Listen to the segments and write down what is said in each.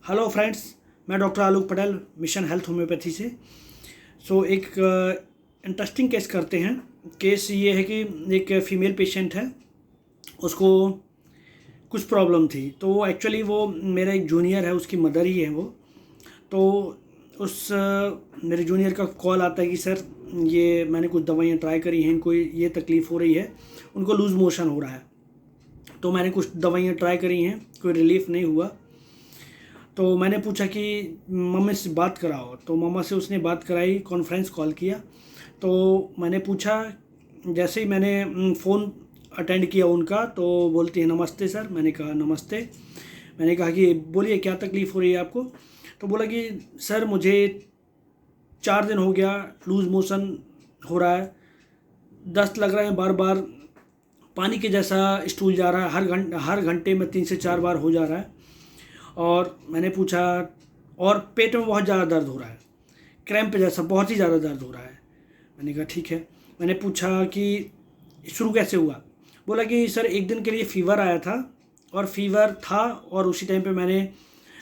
Hello friends, मैं doctor आलोक Patel mission health homeopathy से। एक इंटरेस्टिंग केस करते हैं। केस ये है कि एक फ़ीमेल पेशेंट है, उसको कुछ प्रॉब्लम थी। तो वो एक्चुअली वो मेरा एक जूनियर है, उसकी मदर ही है वो। तो उस मेरे जूनियर का कॉल आता है कि सर ये मैंने कुछ दवाइयाँ ट्राई करी हैं, इनको ये तकलीफ़ हो रही है, उनको लूज़ मोशन हो रहा है। तो मैंने कुछ दवाइयाँ ट्राई करी हैं, कोई रिलीफ़ नहीं हुआ। तो मैंने पूछा कि मम्मी से बात कराओ, तो मम्मा से उसने बात कराई, कॉन्फ्रेंस कॉल किया। तो मैंने पूछा, जैसे ही मैंने फ़ोन अटेंड किया उनका, तो बोलती है नमस्ते सर। मैंने कहा नमस्ते। मैंने कहा कि बोलिए क्या तकलीफ़ हो रही है आपको। तो बोला कि सर मुझे 4 दिन हो गया लूज़ मोशन हो रहा है, दस्त लग रहे हैं, बार बार पानी के जैसा स्टूल जा रहा है, हर घंटे में 3 से 4 बार हो जा रहा है। और मैंने पूछा, और पेट में बहुत ज़्यादा दर्द हो रहा है, क्रैम्प जैसा बहुत ही ज़्यादा दर्द हो रहा है। मैंने कहा ठीक है। मैंने पूछा कि शुरू कैसे हुआ। बोला कि सर एक दिन के लिए फ़ीवर आया था, और फ़ीवर था और उसी टाइम पे मैंने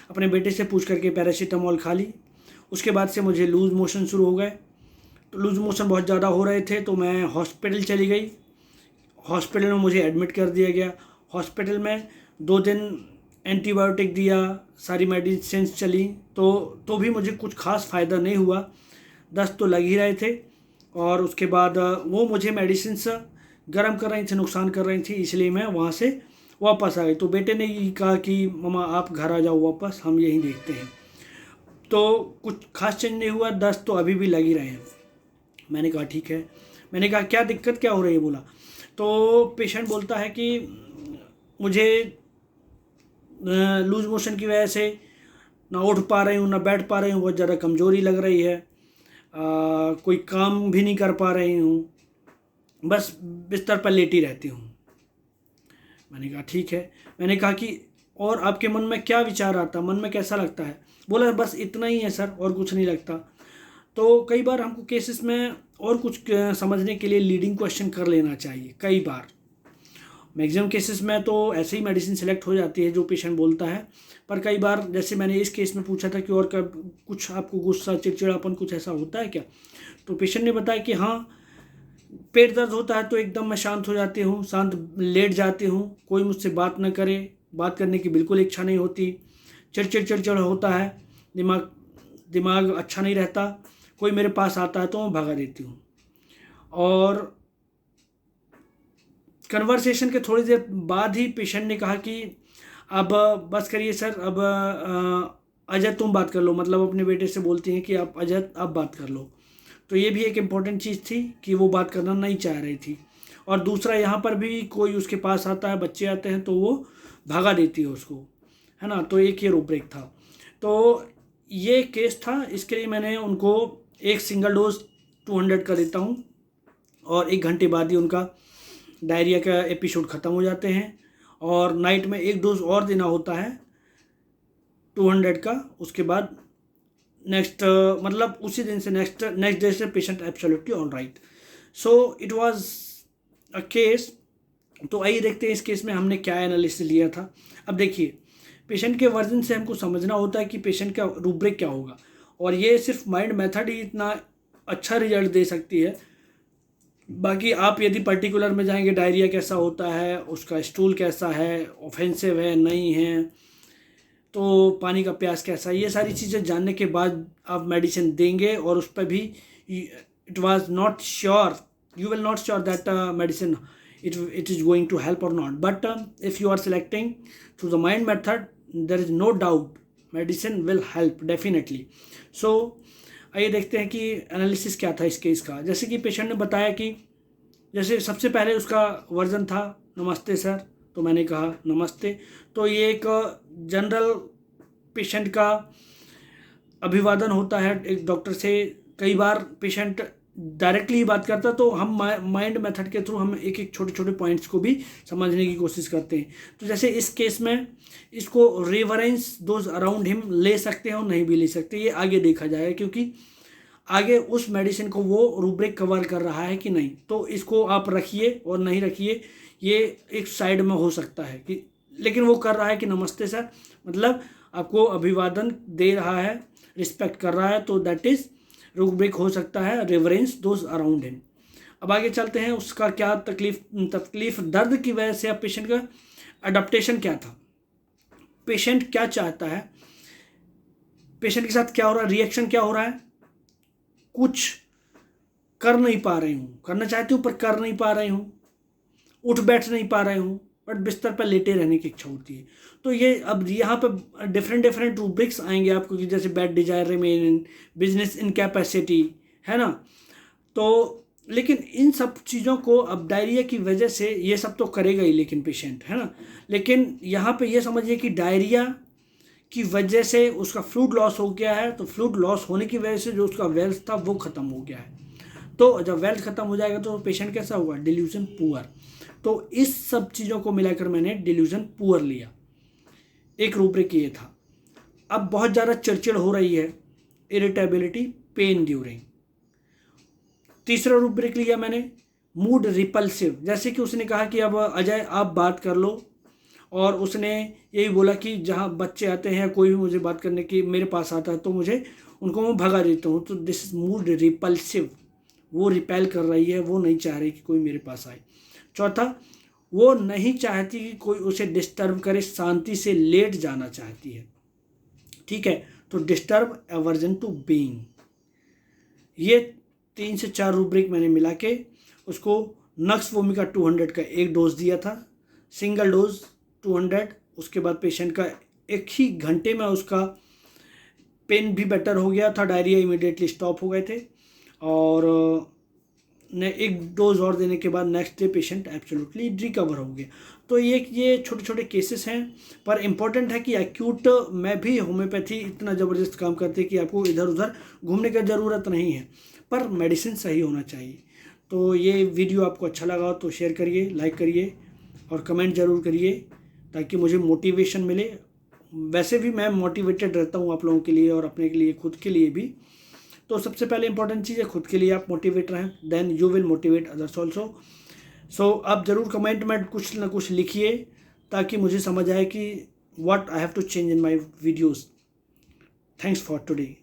अपने बेटे से पूछ करके पैरासीटामोल खा ली। उसके बाद से मुझे लूज़ मोशन शुरू हो गए। तो लूज़ मोशन बहुत ज़्यादा हो रहे थे, तो मैं हॉस्पिटल चली गई। हॉस्पिटल में मुझे एडमिट कर दिया गया। हॉस्पिटल में 2 दिन एंटीबायोटिक दिया, सारी मेडिसिन चली, तो भी मुझे कुछ खास फ़ायदा नहीं हुआ। दस्त तो लग ही रहे थे। और उसके बाद वो मुझे मेडिसिन गर्म कर रही थी, नुकसान कर रही थी, इसलिए मैं वहाँ से वापस आ गई। तो बेटे ने ये कहा कि मम्मा आप घर आ जाओ वापस, हम यहीं देखते हैं। तो कुछ खास चेंज नहीं हुआ, दस्त तो अभी भी लग ही रहे हैं। मैंने कहा ठीक है। मैंने कहा क्या दिक्कत क्या हो रही है। बोला, तो पेशेंट बोलता है कि मुझे लूज़ मोशन की वजह से ना उठ पा रही हूँ, ना बैठ पा रही हूँ, बहुत ज़्यादा कमज़ोरी लग रही है, कोई काम भी नहीं कर पा रही हूँ, बस बिस्तर पर लेटी रहती हूँ। मैंने कहा ठीक है। मैंने कहा कि और आपके मन में क्या विचार आता, मन में कैसा लगता है। बोला बस इतना ही है सर, और कुछ नहीं लगता। तो कई बार हमको केसेस में और कुछ समझने के लिए लीडिंग क्वेश्चन कर लेना चाहिए। कई बार मैक्सिमम केसेस में तो ऐसे ही मेडिसिन सेलेक्ट हो जाती है जो पेशेंट बोलता है, पर कई बार जैसे मैंने इस केस में पूछा था कि और कब कुछ आपको गुस्सा, चिड़चिड़ापन कुछ ऐसा होता है क्या। तो पेशेंट ने बताया कि हाँ, पेट दर्द होता है तो एकदम मैं शांत हो जाती हूँ, शांत लेट जाती हूँ, कोई मुझसे बात न करे, बात करने की बिल्कुल इच्छा नहीं होती, चिड़चिड़ चिड़चिड़ होता है, दिमाग दिमाग अच्छा नहीं रहता, कोई मेरे पास आता है तो मैं भगा देती हूँ। और कन्वर्सेशन के थोड़ी देर बाद ही पेशेंट ने कहा कि अब बस करिए सर, अब अजय तुम बात कर लो। मतलब अपने बेटे से बोलती हैं कि आप अजय अब बात कर लो। तो ये भी एक इम्पॉर्टेंट चीज़ थी कि वो बात करना नहीं चाह रही थी। और दूसरा, यहाँ पर भी कोई उसके पास आता है, बच्चे आते हैं तो वो भगा देती है उसको, है ना। तो एक ये रूब्रिक था। तो ये केस था, इसके लिए मैंने उनको एक सिंगल डोज 200 का देता हूँ, और 1 घंटे बाद ही उनका डायरिया का एपिसोड ख़त्म हो जाते हैं। और नाइट में एक डोज और देना होता है 200 का। उसके बाद नेक्स्ट मतलब उसी दिन से नेक्स्ट डे से patient absolutely all right. So it was a case. तो आइए देखते हैं इस केस में हमने क्या एनालिसिस लिया था। अब देखिए, पेशेंट के वर्जन से हमको समझना होता है कि पेशेंट का रूब्रिक क्या होगा, और ये सिर्फ माइंड मेथड ही इतना अच्छा रिजल्ट दे सकती है। बाकी आप यदि पर्टिकुलर में जाएंगे, डायरिया कैसा होता है, उसका स्टूल कैसा है, ऑफेंसिव है नहीं है, तो पानी का प्यास कैसा है, ये सारी चीज़ें जानने के बाद आप मेडिसिन देंगे। और उस पर भी it was not sure, you will not sure that medicine it is going to help or not, but if you are selecting through the mind method, there is no doubt medicine will help definitely. So आइए देखते हैं कि analysis क्या था इस case का। जैसे कि पेशेंट ने बताया कि जैसे सबसे पहले उसका वर्जन था नमस्ते सर। तो मैंने कहा नमस्ते। तो ये एक जनरल पेशेंट का अभिवादन होता है एक डॉक्टर से। कई बार पेशेंट डायरेक्टली ही बात करता, तो हम माइंड मेथड के थ्रू हम एक एक छोटे छोटे पॉइंट्स को भी समझने की कोशिश करते हैं। तो जैसे इस केस में इसको रेवरेंस दोज अराउंड हिम ले सकते हैं और नहीं भी ले सकते, ये आगे देखा जाएगा, क्योंकि आगे उस मेडिसिन को वो रूब्रिक कवर कर रहा है कि नहीं। तो इसको आप रखिए और नहीं रखिए, ये एक साइड में हो सकता है कि, लेकिन वो कर रहा है कि नमस्ते सर, मतलब आपको अभिवादन दे रहा है, रिस्पेक्ट कर रहा है, तो दैट इज रूब्रिक हो सकता है रेवरेंस दोज अराउंड हिम। अब आगे चलते हैं, उसका क्या तकलीफ दर्द की वजह से अब पेशेंट का अडप्टेशन क्या था, पेशेंट क्या चाहता है, पेशेंट के साथ क्या हो रहा है, रिएक्शन क्या हो रहा है, कुछ कर नहीं पा रही हूँ, करना चाहती हूँ पर कर नहीं पा रही हूँ, उठ बैठ नहीं पा रही हूँ, बट बिस्तर पर लेटे रहने की इच्छा होती है। तो ये अब यहाँ पर डिफरेंट रूब्रिक्स आएंगे आपको कि जैसे bad desire remain in, business incapacity, है ना। तो लेकिन इन सब चीज़ों को अब डायरिया की वजह से ये सब तो करेगा ही लेकिन पेशेंट, है ना। लेकिन यहाँ पे ये समझिए कि डायरिया की वजह से उसका फ्लूइड लॉस हो गया है, तो फ्लूइड लॉस होने की वजह से जो उसका वेल्थ था वो ख़त्म हो गया है। तो जब वेल्थ ख़त्म हो जाएगा तो पेशेंट कैसा होगा, डिल्यूजन पुअर। तो इस सब चीज़ों को मिलाकर मैंने डिल्यूजन पुअर लिया, एक रूब्रिक ये था। अब बहुत ज़्यादा चिड़चिड़ हो रही है, इरिटेबिलिटी, पेन ड्यूरिंग। तीसरा रूब्रिक लिया मैंने मूड रिपल्सिव, जैसे कि उसने कहा कि अब अजय आप बात कर लो, और उसने यही बोला कि जहाँ बच्चे आते हैं कोई भी मुझे बात करने की मेरे पास आता है तो मुझे उनको मैं भगा देता हूँ। तो दिस इज मूड रिपल्सिव, वो रिपेल कर रही है, वो नहीं चाह रही कि कोई मेरे पास आए। चौथा, वो नहीं चाहती कि कोई उसे डिस्टर्ब करे, शांति से लेट जाना चाहती है, ठीक है। तो डिस्टर्ब, एवर्जन टू बीइंग, ये 3 से 4 रूब्रिक मैंने मिला के उसको नक्स वोमिका 200 का एक डोज दिया था, सिंगल डोज 200। उसके बाद पेशेंट का एक ही घंटे में उसका पेन भी बेटर हो गया था, डायरिया इमीडिएटली स्टॉप हो गए थे, और ने एक डोज और देने के बाद next day patient absolutely recover हो गया। तो ये छोटे छोटे केसेस हैं, पर इम्पॉर्टेंट है कि एक्यूट में भी होम्योपैथी इतना ज़बरदस्त काम करती है कि आपको इधर उधर घूमने की ज़रूरत नहीं है, पर मेडिसिन सही होना चाहिए। तो ये वीडियो आपको अच्छा लगा तो शेयर करिए, लाइक करिए और कमेंट ज़रूर करिए ताकि मुझे मोटिवेशन मिले। वैसे भी मैं मोटिवेटेड रहता हूँ आप लोगों के लिए और अपने के लिए, खुद के लिए भी। तो सबसे पहले इंपॉर्टेंट चीज़ है खुद के लिए आप मोटिवेट रहें, then you will motivate others also. So आप ज़रूर कमेंट में कुछ ना कुछ लिखिए ताकि मुझे समझ आए कि what I have to change in my videos. Thanks for today.